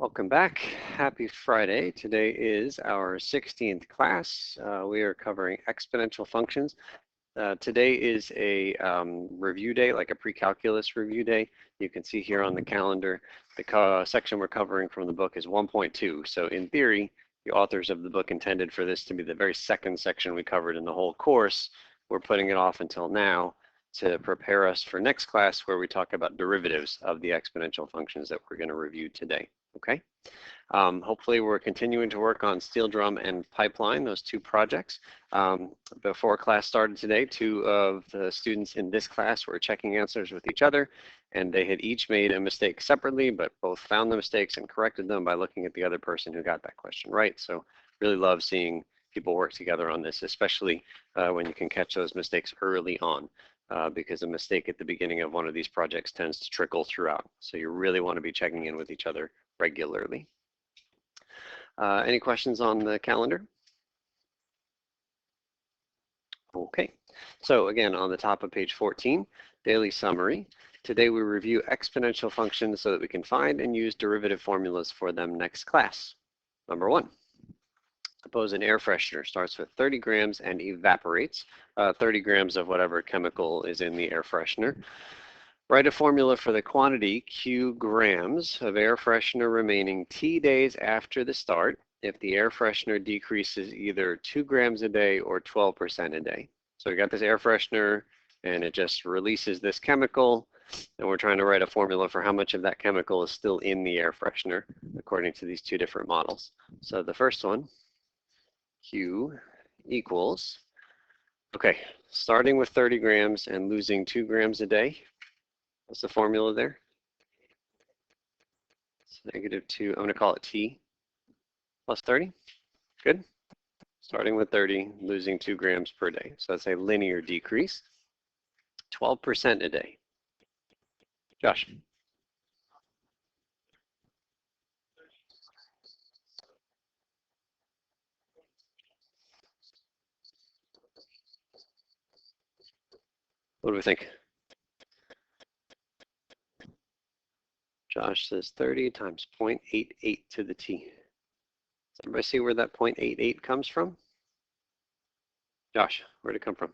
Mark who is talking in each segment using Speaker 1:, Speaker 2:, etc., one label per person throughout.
Speaker 1: Welcome back. Happy Friday. Today is our 16th class. We are covering exponential functions. Today is a review day, like a pre-calculus review day. You can see here on the calendar, the section we're covering from the book is 1.2. So in theory, the authors of the book intended for this to be the very second section we covered in the whole course. We're putting it off until now to prepare us for next class where we talk about derivatives of the exponential functions that we're going to review today. Okay. Hopefully we're continuing to work on Steel Drum and Pipeline, those two projects. Before class started today, two of the students in this class were checking answers with each other, and they had each made a mistake separately, but both found the mistakes and corrected them by looking at the other person who got that question right. So really love seeing people work together on this, especially when you can catch those mistakes early on. Because a mistake at the beginning of one of these projects tends to trickle throughout. So you really want to be checking in with each other regularly. Any questions on the calendar? Okay, so again, on the top of page 14, daily summary. Today we review exponential functions so that we can find and use derivative formulas for them next class. Number 1. Suppose an air freshener starts with 30 grams and evaporates 30 grams of whatever chemical is in the air freshener. Write a formula for the quantity Q grams of air freshener remaining T days after the start if the air freshener decreases either 2 grams a day or 12% a day. So we got this air freshener and it just releases this chemical, and we're trying to write a formula for how much of that chemical is still in the air freshener according to these two different models. So the first one, Q equals, okay, starting with 30 grams and losing 2 grams a day. What's the formula there? It's -2, I'm going to call it T plus 30. Good. Starting with 30, losing 2 grams per day. So that's a linear decrease. 12% a day. Josh. What do we think? Josh says 30 times 0.88 to the T. Does everybody see where that 0.88 comes from? Josh, where'd it come from?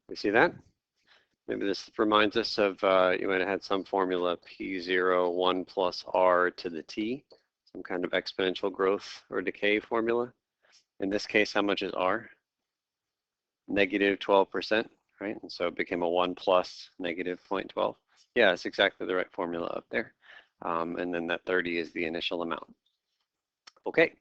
Speaker 1: We see that? Maybe this reminds us of, you might have had some formula P0, 1 plus R to the T, some kind of exponential growth or decay formula. In this case, how much is R? Negative 12%, right? And so it became a 1 plus negative 0.12. Yeah, it's exactly the right formula up there. And then that 30 is the initial amount. Okay,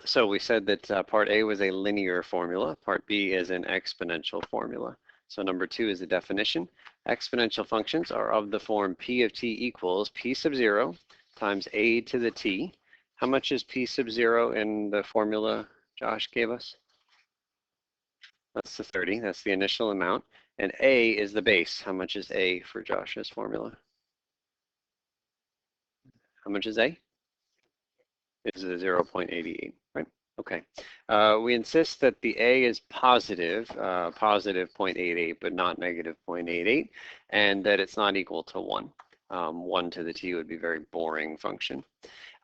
Speaker 1: so we said that part A was a linear formula. Part B is an exponential formula. So number 2 is the definition. Exponential functions are of the form P of t equals P sub 0 times a to the t. How much is P sub 0 in the formula Josh gave us? That's the 30, that's the initial amount. And a is the base. How much is a for Josh's formula? How much is a? Is a 0.88, right? Okay. We insist that the a is positive 0.88, but not negative 0.88, and that it's not equal to 1. 1 to the t would be a very boring function.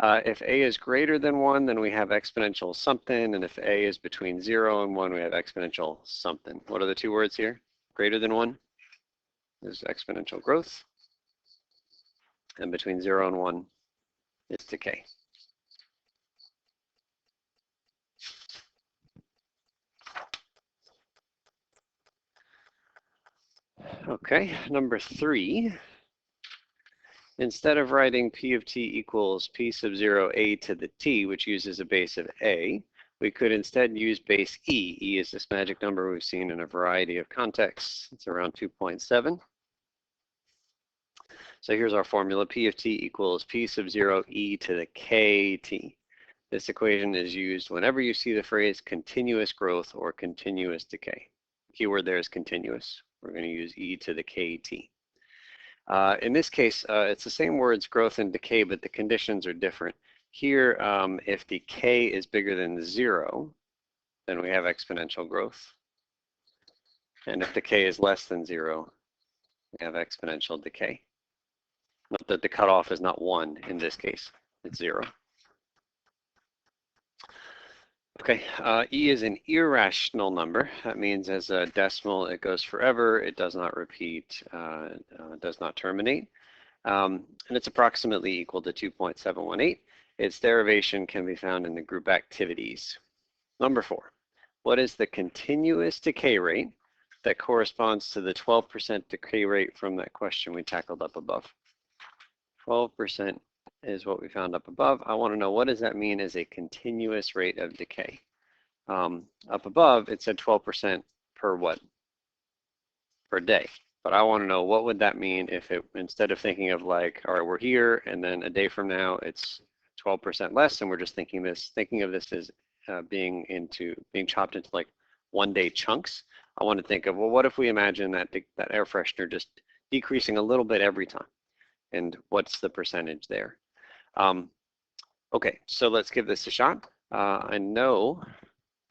Speaker 1: If a is greater than 1, then we have exponential something, and if a is between 0 and 1, we have exponential something. What are the two words here? Greater than 1 is exponential growth, and between 0 and 1 is decay. Okay, number 3. Instead of writing P of t equals P sub 0 a to the t, which uses a base of a, we could instead use base e. E is this magic number we've seen in a variety of contexts. It's around 2.7. So here's our formula. P of t equals P sub 0 e to the kt. This equation is used whenever you see the phrase continuous growth or continuous decay. The keyword there is continuous. We're going to use e to the kt. In this case, it's the same words, growth and decay, but the conditions are different. Here, if decay is bigger than 0, then we have exponential growth. And if decay is less than 0, we have exponential decay. Note that the cutoff is not 1 in this case, it's 0. Okay, E is an irrational number. That means as a decimal, it goes forever, it does not repeat, does not terminate. And it's approximately equal to 2.718. Its derivation can be found in the group activities. Number 4, what is the continuous decay rate that corresponds to the 12% decay rate from that question we tackled up above? 12% is what we found up above. I want to know, what does that mean as a continuous rate of decay? Up above, it said 12% per what? Per day. But I want to know, what would that mean if it, instead of thinking of like, all right, we're here, and then a day from now it's 12% less, and we're just thinking of this as being chopped into like 1-day chunks. I want to think of, well, what if we imagine that air freshener just decreasing a little bit every time, and what's the percentage there? Okay, so let's give this a shot. I know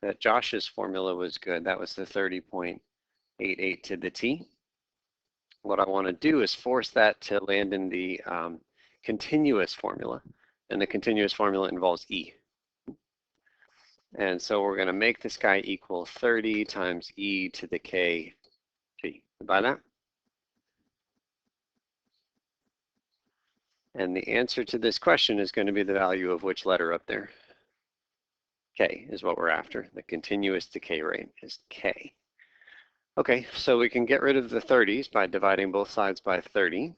Speaker 1: that Josh's formula was good. That was the 30.88 to the T. What I want to do is force that to land in the continuous formula, and the continuous formula involves E. And so we're going to make this guy equal 30 times E to the K T. By that? And the answer to this question is going to be the value of which letter up there? K is what we're after. The continuous decay rate is K. Okay, so we can get rid of the 30s by dividing both sides by 30.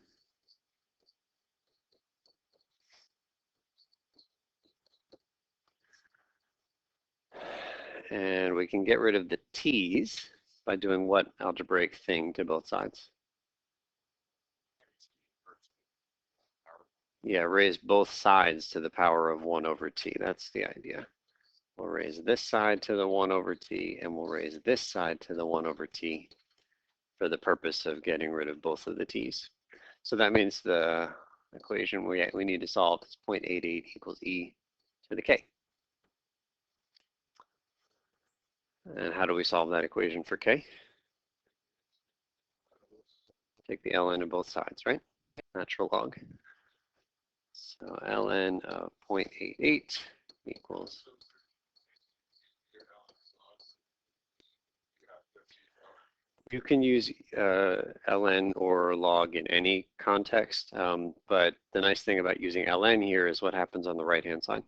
Speaker 1: And we can get rid of the t's by doing what algebraic thing to both sides? Yeah, raise both sides to the power of 1 over t. That's the idea. We'll raise this side to the 1 over t, and we'll raise this side to the 1 over t for the purpose of getting rid of both of the t's. So that means the equation we need to solve is 0.88 equals e to the k. And how do we solve that equation for k? Take the ln of both sides, right? Natural log. So ln of 0.88 equals. You can use ln or log in any context, but the nice thing about using ln here is what happens on the right-hand side.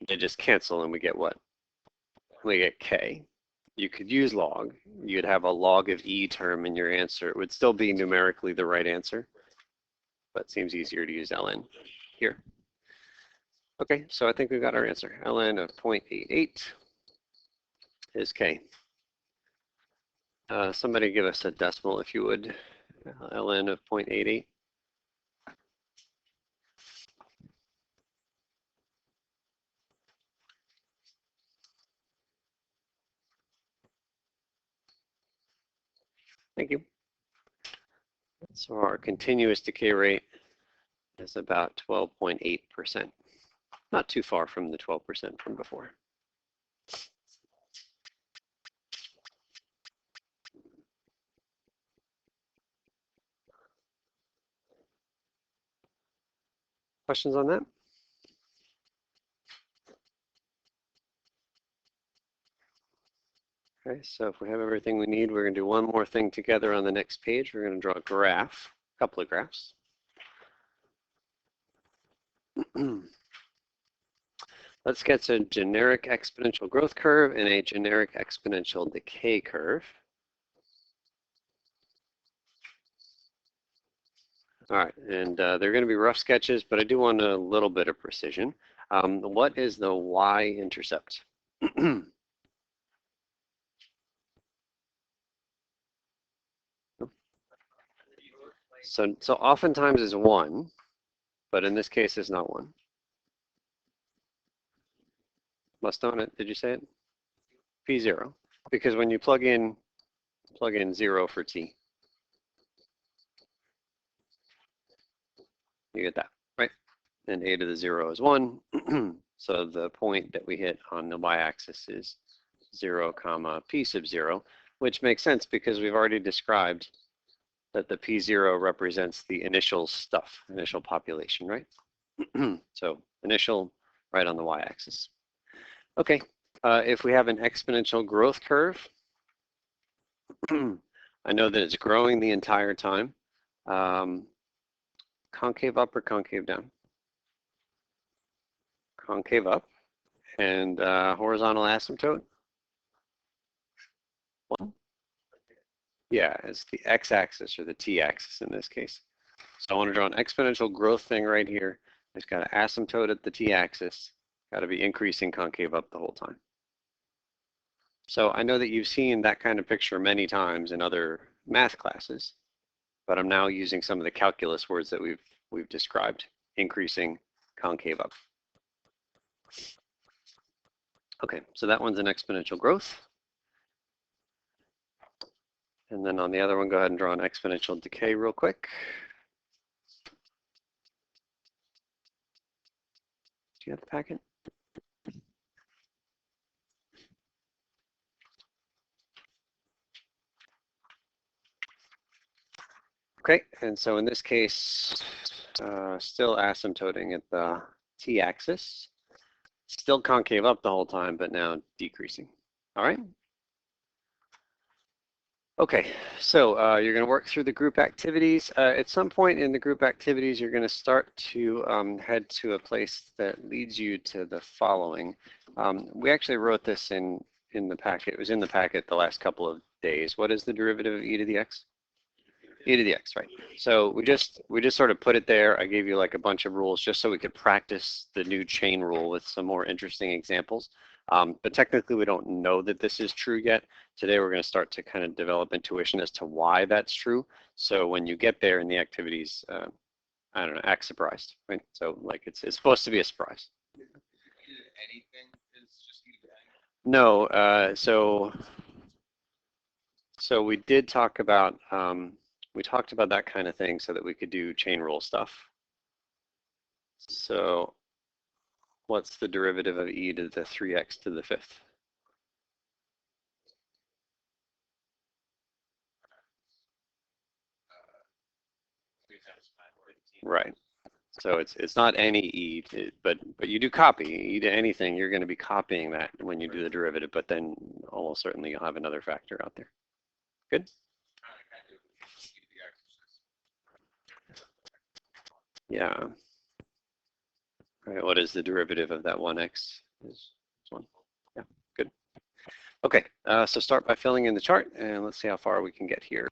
Speaker 1: They just cancel and we get what? We get k. You could use log. You'd have a log of e term in your answer. It would still be numerically the right answer, but it seems easier to use ln here. Okay, so I think we've got our answer. ln of 0.88 is k. Somebody give us a decimal if you would. ln of 0.88. Thank you. So our continuous decay rate is about 12.8%. Not too far from the 12% from before. Questions on that? Okay, so if we have everything we need, we're going to do one more thing together on the next page. We're going to draw a graph, a couple of graphs. Let's get a generic exponential growth curve and a generic exponential decay curve. All right, and they're going to be rough sketches, but I do want a little bit of precision. What is the y-intercept? So oftentimes is 1, but in this case it's not 1. Must own it, did you say it? P0, because when you plug in 0 for t, you get that, right? And a to the 0 is 1, so the point that we hit on the y-axis is 0, comma p sub 0. which makes sense because we've already described that the P0 represents the initial stuff, initial population, right? So initial right on the y-axis. Okay, if we have an exponential growth curve, I know that it's growing the entire time. Concave up or concave down? Concave up. And horizontal asymptote? One? Yeah, it's the x-axis or the t-axis in this case. So I want to draw an exponential growth thing right here. It's got an asymptote at the t-axis. Got to be increasing concave up the whole time. So I know that you've seen that kind of picture many times in other math classes, but I'm now using some of the calculus words that we've described, increasing concave up. Okay, so that one's an exponential growth. And then on the other one, go ahead and draw an exponential decay real quick. Do you have the packet? Okay, and so in this case, still asymptoting at the t-axis, still concave up the whole time, but now decreasing. All right. Okay, so you're going to work through the group activities. At some point in the group activities, you're going to start to head to a place that leads you to the following. We actually wrote this in the packet. It was in the packet the last couple of days. What is the derivative of e to the x? E to the x, right? So we just sort of put it there. I gave you like a bunch of rules just so we could practice the new chain rule with some more interesting examples. But technically, we don't know that this is true yet. Today, we're going to start to kind of develop intuition as to why that's true. So when you get there in the activities, I don't know, act surprised, right? So like it's supposed to be a surprise.
Speaker 2: Anything is just
Speaker 1: no. So we did talk about that kind of thing so that we could do chain rule stuff. So what's the derivative of e to the 3x to the 5th? Right. So it's not any e, but you do copy e to anything. You're going to be copying that when you do the derivative, but then almost certainly you'll have another factor out there. Good? Yeah. All right, what is the derivative of that 1x? Is 1. Yeah, good. Okay, so start by filling in the chart, and let's see how far we can get here.